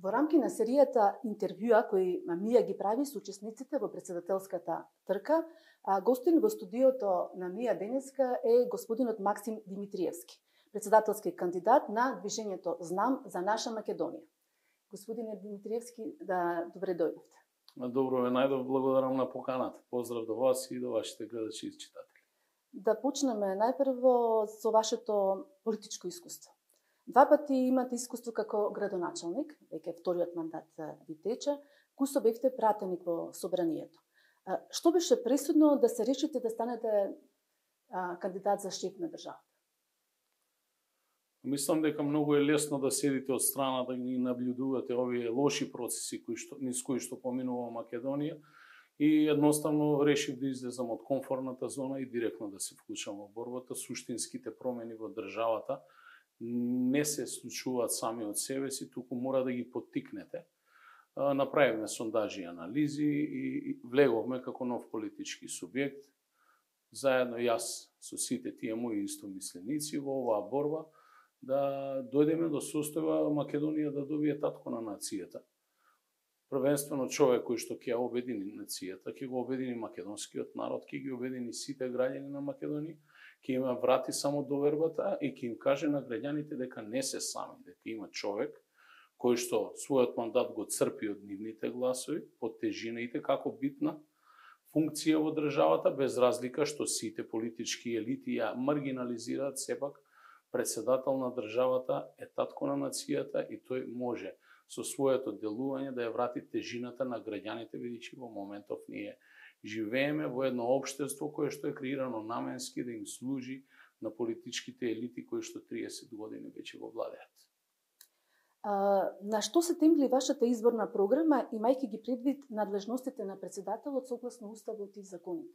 Во рамки на серијата интервјуа кои Мија ги прави со учесниците во председателската трка, гостин во студиото на Мија денеска е господинот Максим Димитриевски, председателски кандидат на движењето Знам за наша Македонија. Господине Димитриевски, добре дојдовте. Добро ве најдов, благодарам на поканата. Поздрав до вас и до вашите гледачи и читатели. Да почнеме најпрво со вашето политичко искуство. Два пати имате искуство како градоначалник, веќе вториот мандат ви тече, кусо бевте пратеник во собранието. Што беше пресудно да се решите да станете кандидат за шеф на државата? Мислам дека многу е лесно да седите од страна да ги наблюдувате овие лоши процеси низ кои што поминува Македонија и едноставно решив да излезам од комфортната зона и директно да се вклучам во борбата. Суштинските промени во државата не се случуваат сами од себе си, туку мора да ги поттикнете. Направивме сондажи и анализи и влеговме како нов политички субјект, заедно јас со сите тие мои истомисленици во оваа борба, да дојдеме до состојба Македонија да добие татко на нацијата. Првенствено човек кој што ќе ја обедини нацијата, ќе го обедини македонскиот народ, ќе ги обедини сите граѓани на Македонија, ќе им врати само довербата и ќе им каже на граѓаните дека не се сами, дека има човек кој што својот мандат го црпи од нивните гласови, под тежините како битна функција во државата, без разлика што сите политички елити ја маргинализираат, сепак председател на државата е татко на нацијата и тој може со своето делување да ја врати тежината на граѓаните, бидејќи во моментов ние живееме во едно општество кое што е креирано наменски да им служи на политичките елити кои што 30 години веќе го владеат. На што се темели вашата изборна програма, имајќи ги предвид надлежностите на председателот согласно уставот и законите?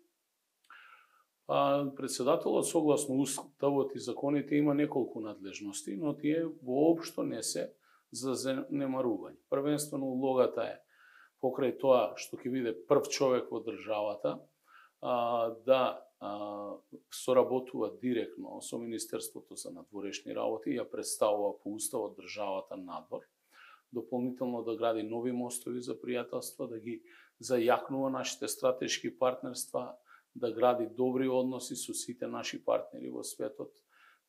Председателот согласно уставот и законите има неколку надлежности, но тие воопшто не се за занемарување. Првенствено улогата е покрај тоа што ќе биде прв човек во државата да соработува директно со Министерството за надворешни работи и ја представува по уставот државата надвор, дополнително да гради нови мостови за пријателства, да ги зајакнува нашите стратешки партнерства, да гради добри односи со сите наши партнери во светот.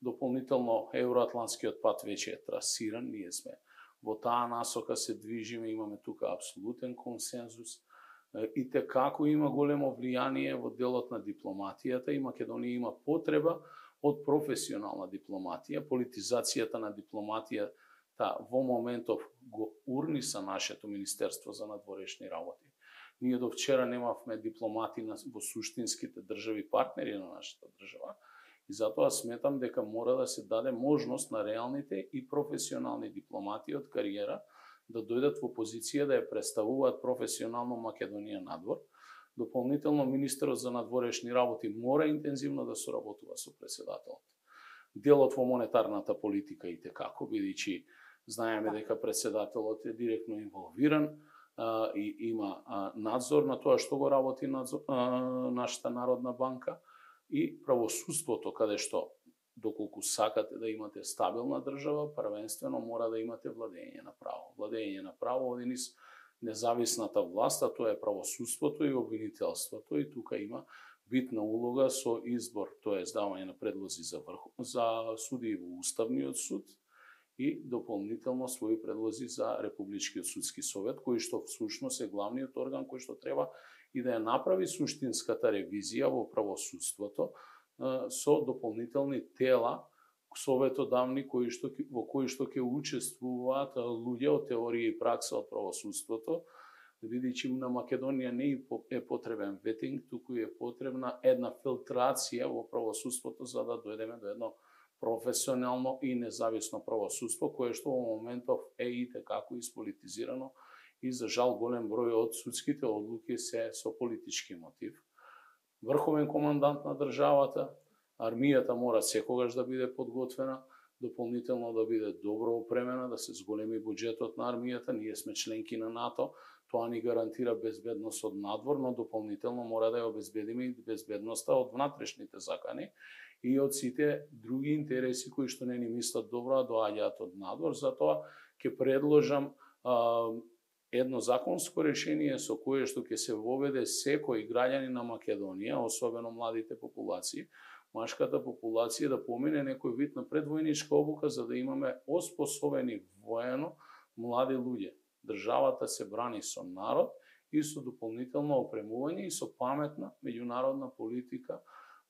Дополнително евроатлантскиот пат веќе е трасиран, ние сме во таа насока се движиме, имаме тука апсолутен консензус и како има големо влијание во делот на дипломатијата и Македонија има потреба од професионална дипломатија. Политизацијата на дипломатијата во моментов го урниса нашето Министерство за надворешни работи. Ние до вчера немавме дипломати во суштинските држави партнери на нашата држава и затоа сметам дека мора да се даде можност на реалните и професионални дипломати од кариера да дојдат во позиција да ја представуваат професионално Македонија надвор. Дополнително министерот за надворешни работи мора интензивно да соработува со председателот. Делот во монетарната политика и како, бидејќи знаеме дека председателот е директно инволвиран и има надзор на тоа што го работи нашата Народна банка и правосудството, каде што доколку сакате да имате стабилна држава, првенствено мора да имате владење на право. Владење на право оди низ независната власт, а тоа е правосудството и обвинителството и тука има битна улога со избор, тоа е давање на предлози за судии во Уставниот суд и дополнително своји предлози за Републичкиот судски совет, кој што всушност е главниот орган кој што треба и да ја направи суштинската ревизија во правосудството со дополнителни тела советодавни во кои што ќе учествуваат луѓе од теорија и пракса од правосудството, бидејќи на Македонија не е потребен ветинг, туку е потребна една филтрација во правосудството за да дојдеме до едно професионално и независно правосудство, кое што во моментов е и како исполитизирано и за жал голем број од судските одлуки се со политички мотив. Врховен командант на државата, армијата мора секогаш да биде подготвена, дополнително да биде добро опремена, да се зголеми буџетот на армијата, ние сме членки на НАТО, тоа ни гарантира безбедност од надвор, но дополнително мора да ја обезбедиме и безбедноста од внатрешните закани и од сите други интереси кои што не ни мислат добро, а доаѓаат од надвор. Затоа ќе предложам едно законско решение со кое што ќе се воведе секој граѓанин на Македонија, особено младите популации, машката популација да помине некој вид на предвојничка обука за да имаме оспособени воено млади луѓе. Државата се брани со народ и со дополнително опремување и со паметна меѓународна политика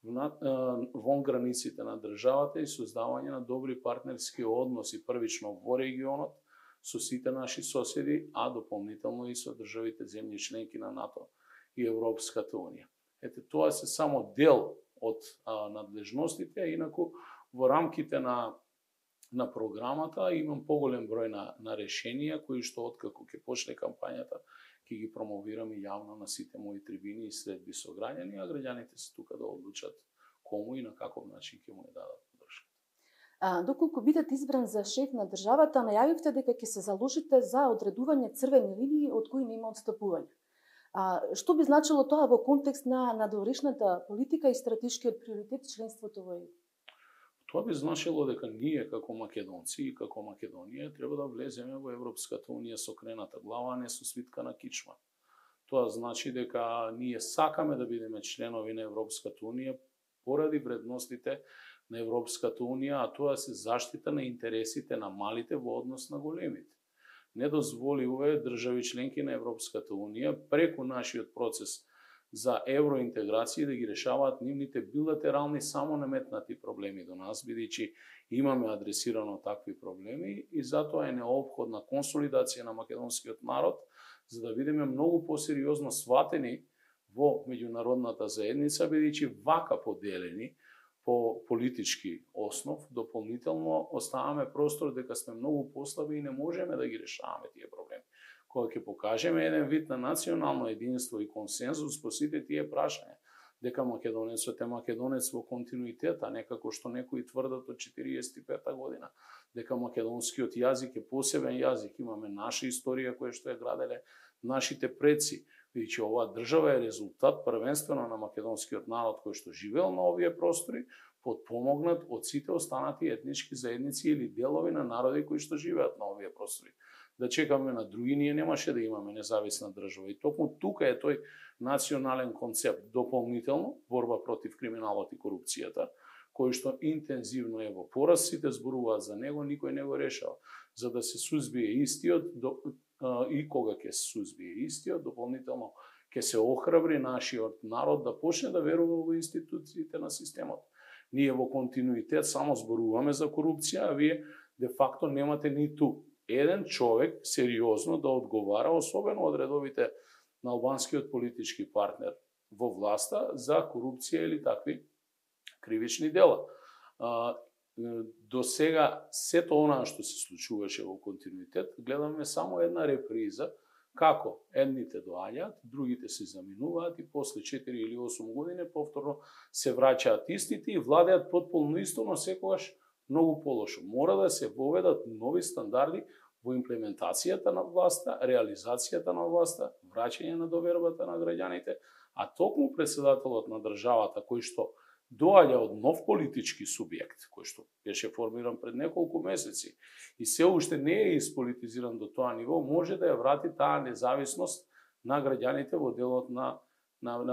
вон границите на државата и создавање на добри партнерски односи првично во регионот со сите наши соседи, а дополнително и со државите земји членки на НАТО и Европската унија. Ете, тоа се само дел од надлежностите, а инаку во рамките на програмата имам поголем број на решенија кои што откако ќе почне кампањата ќе ги промовирам и јавно на сите мои трибини и средби со граѓани, а граѓаните се тука да одлучат кому и на каков начин ќе му ја дадат подршка. Доколку бидете избран за шеф на државата, најавивте дека ќе се заложите за одредување црвени линии од кои нема отстапување. Што би значило тоа во контекст на надворешната политика и стратешкиот приоритет членството во ЕУ? Тоа би значило дека ние како македонци и како Македонија треба да влеземе во Европската унија со крената глава, а не со свитка на кичма. Тоа значи дека ние сакаме да бидеме членови на Европската унија поради вредностите на Европската унија, а тоа се заштита на интересите на малите во однос на големите. Не дозволиваме држави членки на Европската унија преку нашиот процес за евроинтеграција да ги решаваат нивните билатерални само наметнати проблеми до нас, бидејќи имаме адресирано такви проблеми и затоа е неопходна консолидација на македонскиот народ за да бидеме многу посериозно сватени во меѓународната заедница, бидејќи вака поделени по политички основ, дополнително оставаме простор дека сме многу послаби и не можеме да ги решаваме тие проблеми. Кога ќе покажеме еден вид на национално единство и консензус по сите тие прашања, дека македонецот е македонец во континуитет, а не како што некои тврдат од 45-та година, дека македонскиот јазик е посебен јазик, имаме наша историја која што ја граделе нашите предци, бидејќи оваа држава е резултат првенствено на македонскиот народ кој што живеел на овие простори, подпомогнат од сите останати етнички заедници или делови на народи кои што живеат на овие простори. Да чекаме на други, ние немаше да имаме независна држава. И токму тука е тој национален концепт, дополнително борба против криминалот и корупцијата, кој што интензивно е во пораст, сите зборуваат за него, никој не го решава. За да се сузбие истиот и кога ќе се сузбие истиот, дополнително ќе се охрабри нашиот народ да почне да верува во институциите на системот. Ние во континуитет само зборуваме за корупција, а вие де факто немате ниту еден човек сериозно да одговара, особено од редовите на албанскиот политички партнер во власта за корупција или такви кривични дела. До сега сето онаа што се случуваше во континуитет, гледаме само една реприза како едните доаѓаат, другите се заминуваат и после 4 или 8 години повторно се враќаат истите и владеат потполно исто, но секогаш многу полошо. Мора да се воведат нови стандарди во имплементацијата на власта, реализацијата на власта, враќање на довербата на граѓаните, а токму председателот на државата кој што доаѓа од нов политички субјект, кој што беше формиран пред неколку месеци и се уште не е исполитизиран до тоа ниво, може да ја врати таа независност на граѓаните во делот на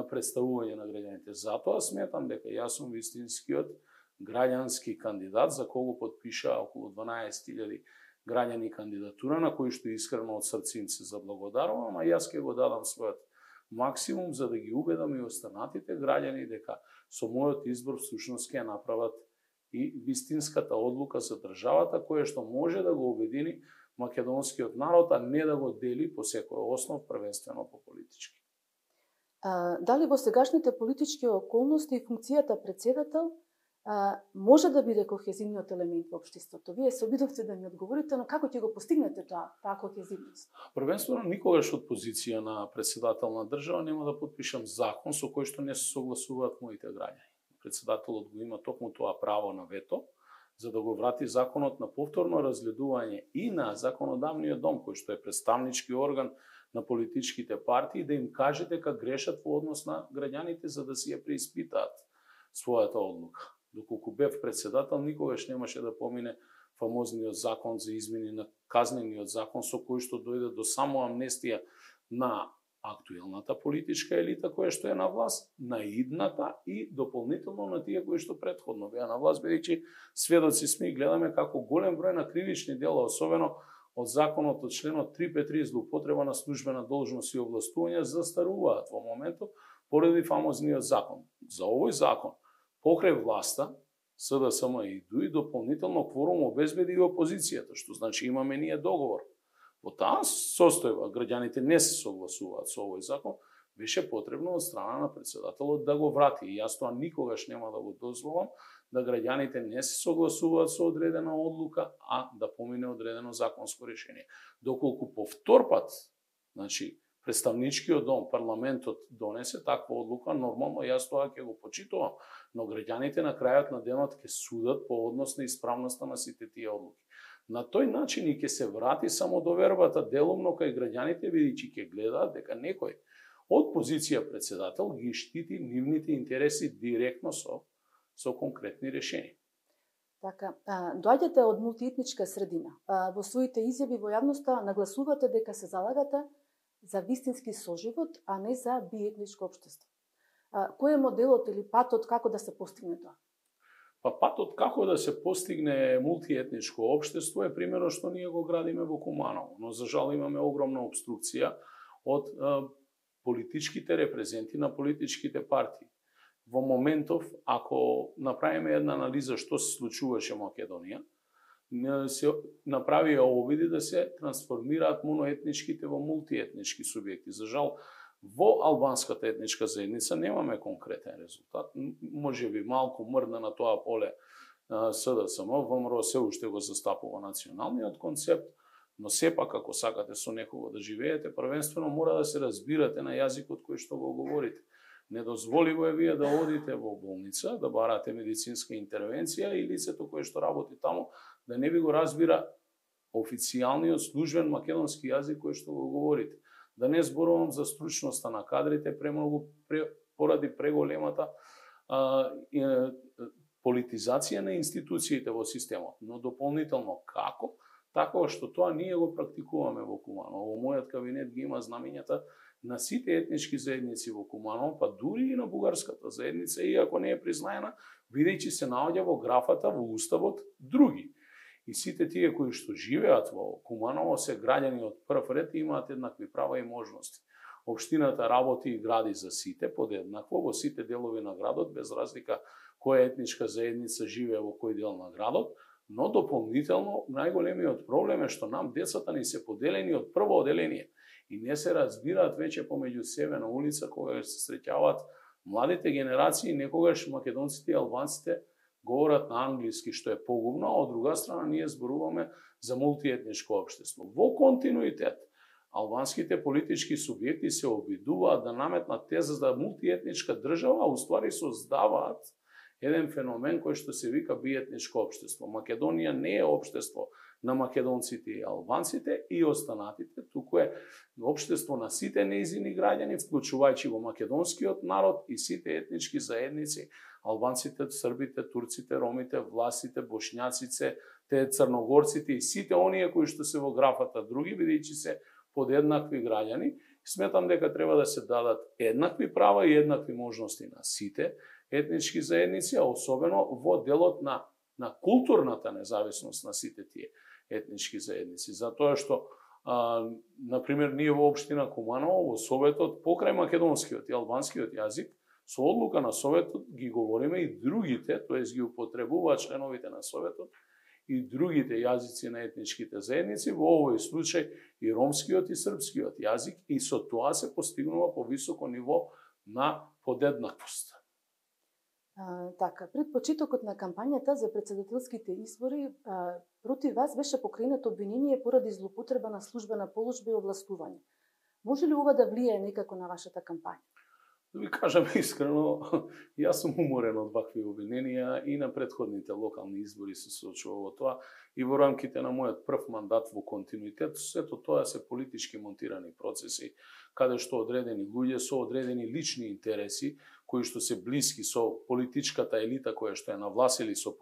представување на граѓаните. Затоа сметам дека јас сум вистинскиот граѓански кандидат за кого подпишаа околу 12.000 граѓани кандидатура, на кои што искрено од срце им се заблагодарувам, а јас ќе го дадам својот максимум за да ги убедам и останатите граѓани дека со мојот избор всушност ќе направат и вистинската одлука за државата која што може да го обедини македонскиот народ, а не да го дели по секој основ, првенствено по политички. Дали во сегашните политички околности и функцијата председател може да биде кохезивниот елемент во општеството? Вие се обидовте да ми одговорите, но како ќе го постигнете таа кохезивност? Првенствено, никогаш од позиција на председател на држава нема да подпишам закон со кој што не се согласуваат моите граѓани. Председателот го има токму тоа право на вето, за да го врати законот на повторно разгледување и на законодавниот дом, кој што е представнички орган на политичките партии, да им каже дека грешат во однос на граѓаните за да си ја преиспитаат својата одлука. Доколку бев председател, никогаш немаше да помине фамозниот закон за измени на казнениот закон, со кој што дојде до само амнестија на актуелната политичка елита која што е на власт, на идната и дополнително на тие кои што претходно беа на власт, бидејќи сведоци сме и гледаме како голем број на кривични дела, особено од законот од членот 353 злоупотреба на службена должност и овластувања застаруваат во моментот поради фамозниот закон. За овој закон покрај власта СДСМ и ДУИ дополнително кворум обезбеди и опозицијата, што значи имаме ние договор. Во таа состојба граѓаните не се согласуваат со овој закон, беше потребно од страна на председателот да го врати. И јас тоа никогаш нема да го дозволам, да граѓаните не се согласуваат со одредена одлука, а да помине одредено законско решение. Доколку повторпат, значи, представничкиот дом, парламентот донесе таква одлука, нормално јас тоа ќе го почитувам, но граѓаните на крајот на денот ќе судат по однос на исправноста на сите тие одлуки. На тој начин и ќе се врати само довербата делумно кај граѓаните, бидејќи ќе гледаат дека некој од позиција председател ги штити нивните интереси директно со конкретни решенија. Така, доаѓате од мултиетничка средина. Во своите изјави во јавноста нагласувате дека се залагате за вистински соживот, а не за биетничко општество. Кој е моделот или патот како да се постигне тоа? Па патот како да се постигне мултиетничко општество е примерот што ние го градиме во Куманово, но за жал имаме огромна обструкција од политичките репрезенти на политичките партии. Во моментов, ако направиме една анализа што се случуваше во Македонија, се направија обиди да се трансформираат моноетничките во мултиетнички субјекти. За жал, во албанската етничка заедница немаме конкретен резултат. Може би малку мрда на тоа поле СДСМ, ВМРО се уште го застапува националниот концепт, но сепак ако сакате со некого да живеете, првенствено мора да се разбирате на јазикот кој што го говорите. Недозволиво е вие да одите во болница, да барате медицинска интервенција и лицето кое што работи таму да не ви го разбира официјалниот службен македонски јазик кој што го говорите. Да не зборувам за стручноста на кадрите, поради преголемата политизација на институциите во системот. Но дополнително како? Така што тоа ние го практикуваме во Куманово. Во мојот кабинет ги има знамењата на сите етнички заедници во Куманово, па дури и на бугарската заедница, иако не е признаена, бидејќи се наоѓа во графата во уставот други. И сите тие кои што живеат во Куманово се граѓани од прв ред и имаат еднакви права и можности. Општината работи и гради за сите подеднакво во сите делови на градот, без разлика која етничка заедница живее во кој дел на градот, но дополнително најголемиот проблем е што нам децата ни се поделени од прво оделение и не се разбираат веќе помеѓу себе на улица кога се среќаваат младите генерации, некогаш македонците и албанците говорат на англиски, што е погубно, а од друга страна ние зборуваме за мултиетничко општество. Во континуитет, албанските политички субјекти се обидуваат да наметнат теза за мултиетничка држава, а уствари создаваат еден феномен кој што се вика биетничко општество. Македонија не е општество на македонците и албанците и останатите, туку е општество на сите нејзини граѓани, вклучувајќи го македонскиот народ и сите етнички заедници, албанците, србите, турците, ромите, власите, бошњаците, те црногорците и сите оние кои што се во графата други, бидејќи се подеднакви граѓани. Сметам дека треба да се дадат еднакви права и еднакви можности на сите етнички заедници, а особено во делот на културната независност на сите тие етнички заедници. Затоа што, например, ние во општина Куманово, во Советот, покрај македонскиот и албанскиот јазик, со одлука на Советот ги говориме и другите, тоест ги употребуваат членовите на Советот, и другите јазици на етничките заедници, во овој случај и ромскиот и српскиот јазик, и со тоа се постигнува повисоко ниво на подеднаквост. Така, пред почетокот на кампањата за председателските избори, против вас беше покренато обвинение поради злоупотреба на службена положба и овластување. Може ли ова да влијае некако на вашата кампања? Да ви кажам искрено, јас сум уморен од вакви обвиненија и на претходните локални избори се соочува во тоа и во рамките на мојот прв мандат во континуитет, сето тоа се политички монтирани процеси, каде што одредени луѓе со одредени лични интереси, кои што се блиски со политичката елита која што е на власт или со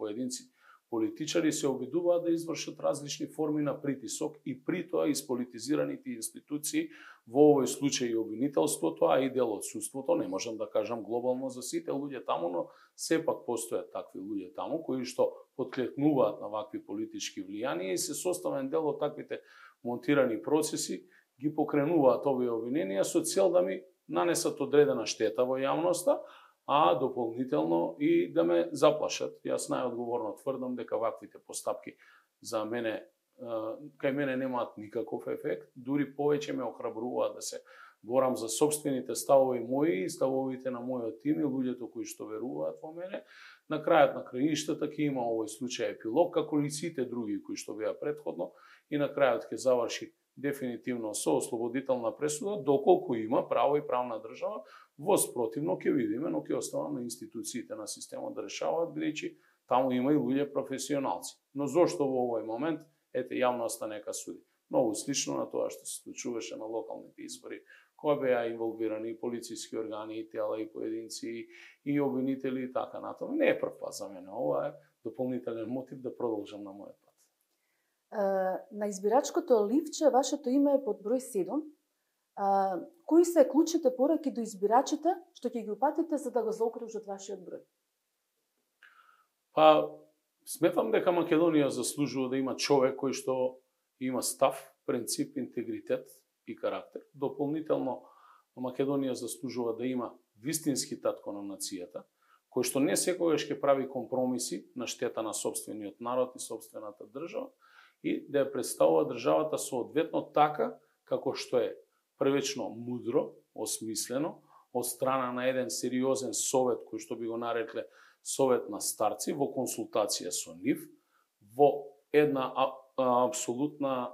политичари се обидуваат да извршат различни форми на притисок и при тоа исполитизираните институции, во овој случај и обвинителството, а и делосудството, не можам да кажам глобално за сите луѓе таму, но сепак постојат такви луѓе таму кои што подклекнуваат на вакви политички влијанија и се составен дел од таквите монтирани процеси ги покренуваат овие обвиненија со цел да ми нанесат одредена штета во јавноста, а дополнително и да ме заплашат. Јас најодговорно тврдам дека ваквите постапки за мене, кај мене немаат никаков ефект, дури повеќе ме охрабруваат да се борам за сопствените ставови мои и ставовите на мојот тим и луѓето кои што веруваат во мене. На крајот на краиштата ќе има овој случај епилог, како и сите други кои што беа претходно, и на крајот ќе заврши дефинитивно со ослободителна пресуда, доколку има право и правна држава. Во спротивно ќе видиме, но ќе оставам на институциите на системот да решаваат, бидејќи таму има и луѓе професионалци. Но зошто во овој момент, ете, јавноста нека суди. Многу слично на тоа што се случуваше на локалните избори, кога беа инволвирани и полициски органи, и тела, и поединци, и обвинители и така натаму. Не е прв пат за мене, ова е дополнителен мотив да продолжам на мојот пат. На избирачкото ливче вашето име е под број 7. Кои се клучните пораки до избирачите што ќе ги упатите за да го заокружат вашиот број? Па, сметам дека Македонија заслужува да има човек кој што има став, принцип, интегритет и карактер. Дополнително, Македонија заслужува да има вистински татко на нацијата, кој што не секогаш ќе прави компромиси на штета на сопствениот народ и сопствената држава и да ја представува државата соодветно така како што е првично мудро, осмислено, од страна на еден сериозен совет кој што би го нарекле совет на старци, во консултација со нив, во една апсолутна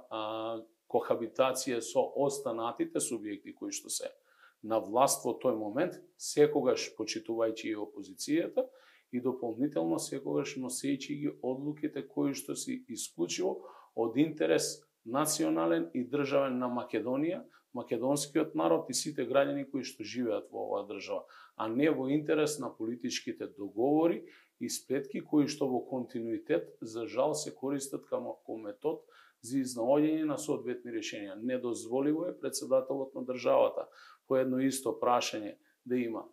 кохабитација со останатите субјекти кои што се на власт во тој момент, секогаш почитувајќи и опозицијата и дополнително секогаш носејќи ги одлуките кои што си исклучиво од интерес национален и државен на Македонија, македонскиот народ и сите граѓани кои што живеат во оваа држава, а не во интерес на политичките договори и сплетки кои што во континуитет за жал се користат како метод за изнаоѓање на соодветни решенија. Недозволиво е председателот на државата по едно исто прашање да има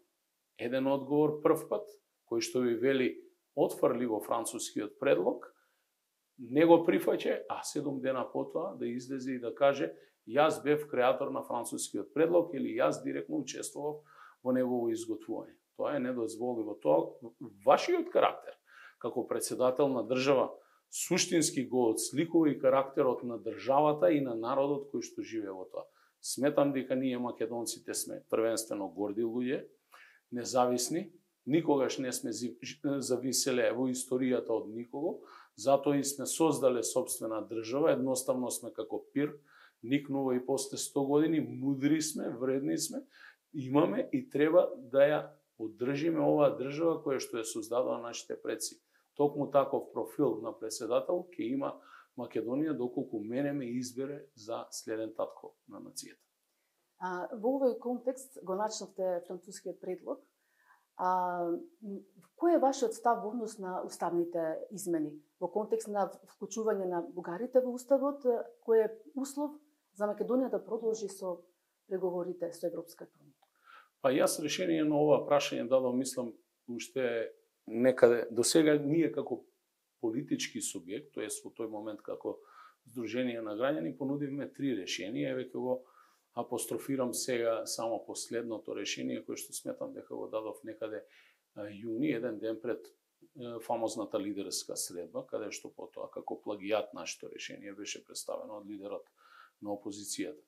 еден одговор прв пат, кој што ви вели отфрли го францускиот предлог, не го прифаќа, а 7 дена потоа да излезе и да каже јас бев креатор на францускиот предлог или јас директно учествував во негово изготвување. Тоа е недозволиво. Тоа вашиот карактер како председател на држава суштински го отсликува и карактерот на државата и на народот кој што живее во тоа. Сметам дека ние македонците сме првенствено горди луѓе, независни, никогаш не сме зависеле во историјата од никого, затоа и сме создале собствена држава, едноставно сме како пир, никнува и после 100 години, мудри сме, вредни сме, имаме и треба да ја одржиме оваа држава која што е создадоа нашите предци. Токму таков профил на председател ќе има Македонија доколку мене ме избере за следен татко на нацијата. Во овој контекст го начнавте францускиот предлог. Кој е вашиот став во однос на уставните измени? Во контекст на вклучување на бугарите во уставот, кој е услов за Македонија да продолжи со преговорите со Европската унија? Па јас решение на ова прашање дадов, мислам, уште некаде до сега ние како политички субјект, тоест во тој момент како Сдружение на граѓани, понудивме 3 решенија, веќе го апострофирам сега само последното решение кое што сметам дека го дадов некаде јуни, еден ден пред фамозната лидерска средба, каде што потоа како плагијат нашето решение беше представено од лидерот на опозицијата.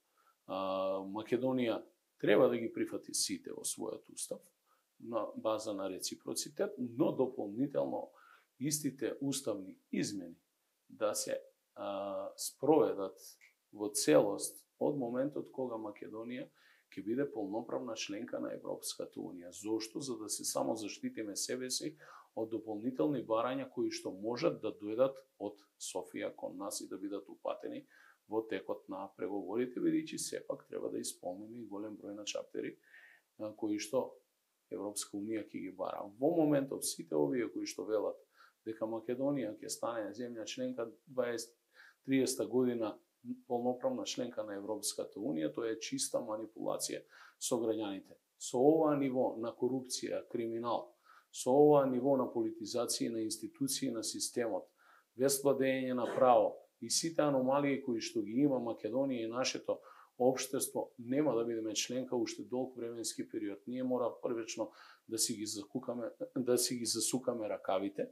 Македонија треба да ги прифати сите во својот устав на база на реципроцитет, но дополнително истите уставни измени да се спроведат во целост од моментот кога Македонија ќе биде полноправна членка на Европската унија. Зошто? За да се само заштитиме себе си од дополнителни барања кои што можат да дојдат од Софија кон нас и да бидат упатени во текот на преговорите, бидејќи сепак треба да исполниме и голем број на чаптери кои што Европска унија ќе ги бара. Во моментов сите овие кои што велат дека Македонија ќе стане земја членка 2030 година, полноправна членка на Европската Унија, тоа е чиста манипулација со граѓаните. Со ова ниво на корупција, криминал, со ова ниво на политизација на институции на системот, без владење на право и сите аномалии кои што ги има Македонија и нашето општество, нема да бидеме членка уште долг временски период. Ние мора првично да си ги засукаме ракавите,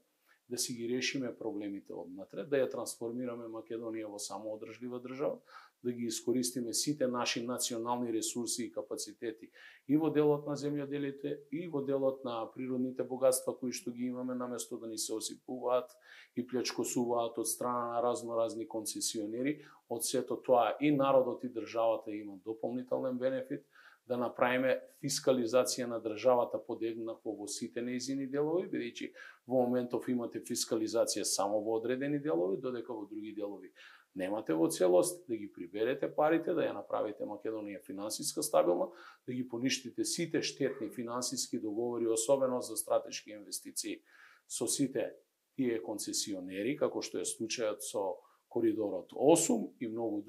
да си ги решиме проблемите однатре, да ја трансформираме Македонија во самоодржлива држава, да ги искористиме сите наши национални ресурси и капацитети и во делот на земјоделите, и во делот на природните богатства кои што ги имаме, наместо да ни се осипуваат и плячкосуваат од страна на разноразни концесионери. Од сето тоа и народот и државата има дополнителен бенефит, да направиме фискализација на државата подеднакво во сите нејзини делови, бидејќи во моментов имате фискализација само во одредени делови, додека во други делови немате во целост, да ги приберете парите, да ја направите Македонија финансиска стабилна, да ги поништите сите штетни финансиски договори, особено за стратешки инвестиции со сите тие концесионери, како што е случајот со Коридорот 8 и многу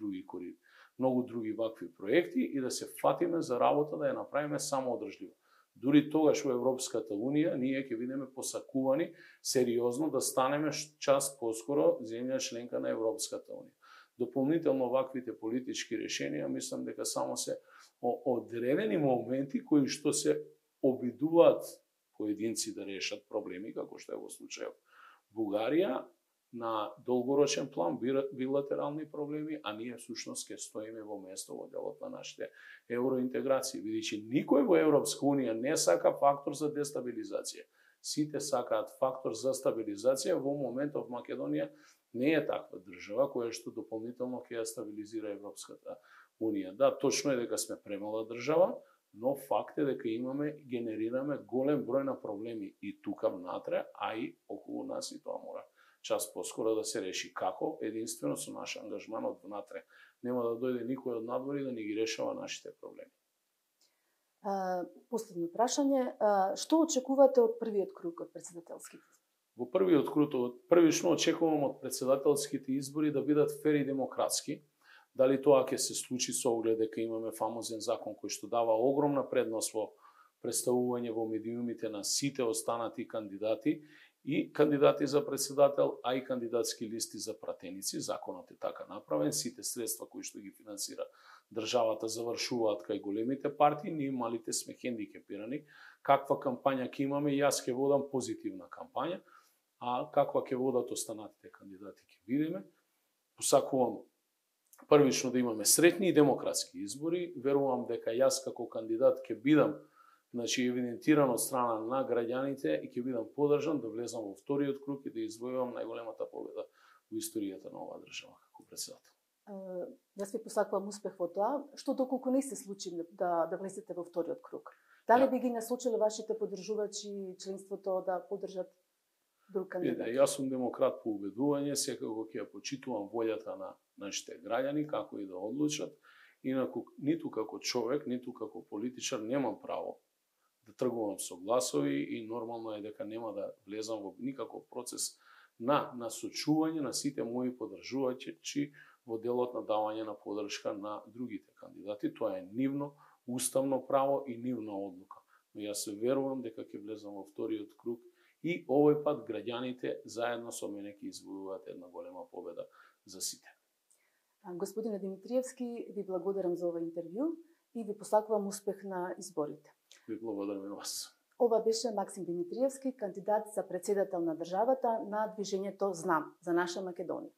други вакви проекти, и да се фатиме за работа да ја направиме самоодржлива. Дури тогаш во Европската Унија ние ќе бидеме посакувани сериозно да станеме част поскоро земја членка на Европската Унија. Дополнително ваквите политички решенија мислам дека само се одредени моменти кои што се обидуваат поединци да решат проблеми, како што е во случајот Бугарија, на долгорочен план билатерални проблеми, а ние всушност ќе стоиме во место во делот на нашите евроинтеграции, бидејќи никој во Европска Унија не сака фактор за дестабилизација. Сите сакаат фактор за стабилизација. Во моментов Македонија не е таква држава која што дополнително ќе ја стабилизира Европската Унија. Да, точно е дека сме премала држава, но факт е дека генерираме голем број на проблеми и тука внатре, а и околу нас, и тоа мора час поскоро да се реши. Како? Единствено со наш ангажман од внатре. Нема да дојде никој од надвор и да ни ги решава нашите проблеми. Последно прашање, што очекувате од првиот круг од претседателските? Во првиот круг, првично очекувам од претседателските избори да бидат фер и демократски. Дали тоа ќе се случи со оглед дека имаме фамозен закон кој што дава огромна предност во представување во медиумите на сите останати кандидати и кандидати за председател, а и кандидатски листи за пратеници. Законот е така направен, сите средства кои што ги финансира државата завршуваат кај големите партии, ние малите сме хендикепирани. Каква кампања ќе имаме, јас ќе водам позитивна кампања, а каква ќе водат останатите кандидати ќе видиме. Посакувам првично да имаме среќни и демократски избори. Верувам дека јас како кандидат ќе бидам евидентиран од страна на граѓаните и ќе бидам подржан да влезам во вториот круг и да извојувам најголемата победа во историјата на оваа држава како председател. Јас ви посакувам успех во тоа. Што доколку не се случи да влезете во вториот круг? Дали би ги насочиле вашите поддржувачи членството да поддржат друг кандидат? Јас сум демократ по убедување, секако ќе ја почитувам волјата на нашите граѓани како и да одлучат. Инаку ниту како човек, ниту како политичар немам право да тргувам со гласови и нормално е дека нема да влезам во никаков процес на насочување на сите мои поддржувачи во делот на давање на поддршка на другите кандидати. Тоа е нивно уставно право и нивна одлука. Но јас се верувам дека ќе влезам во вториот круг и овој пат граѓаните заедно со мене ќе извојуваат една голема победа за сите. Господине Димитриевски, ви благодарам за ова интервју и ви посакувам успех на изборите. Ви благодарам и вас. Ова беше Максим Димитриевски, кандидат за председател на државата на движењето Знам за наша Македонија.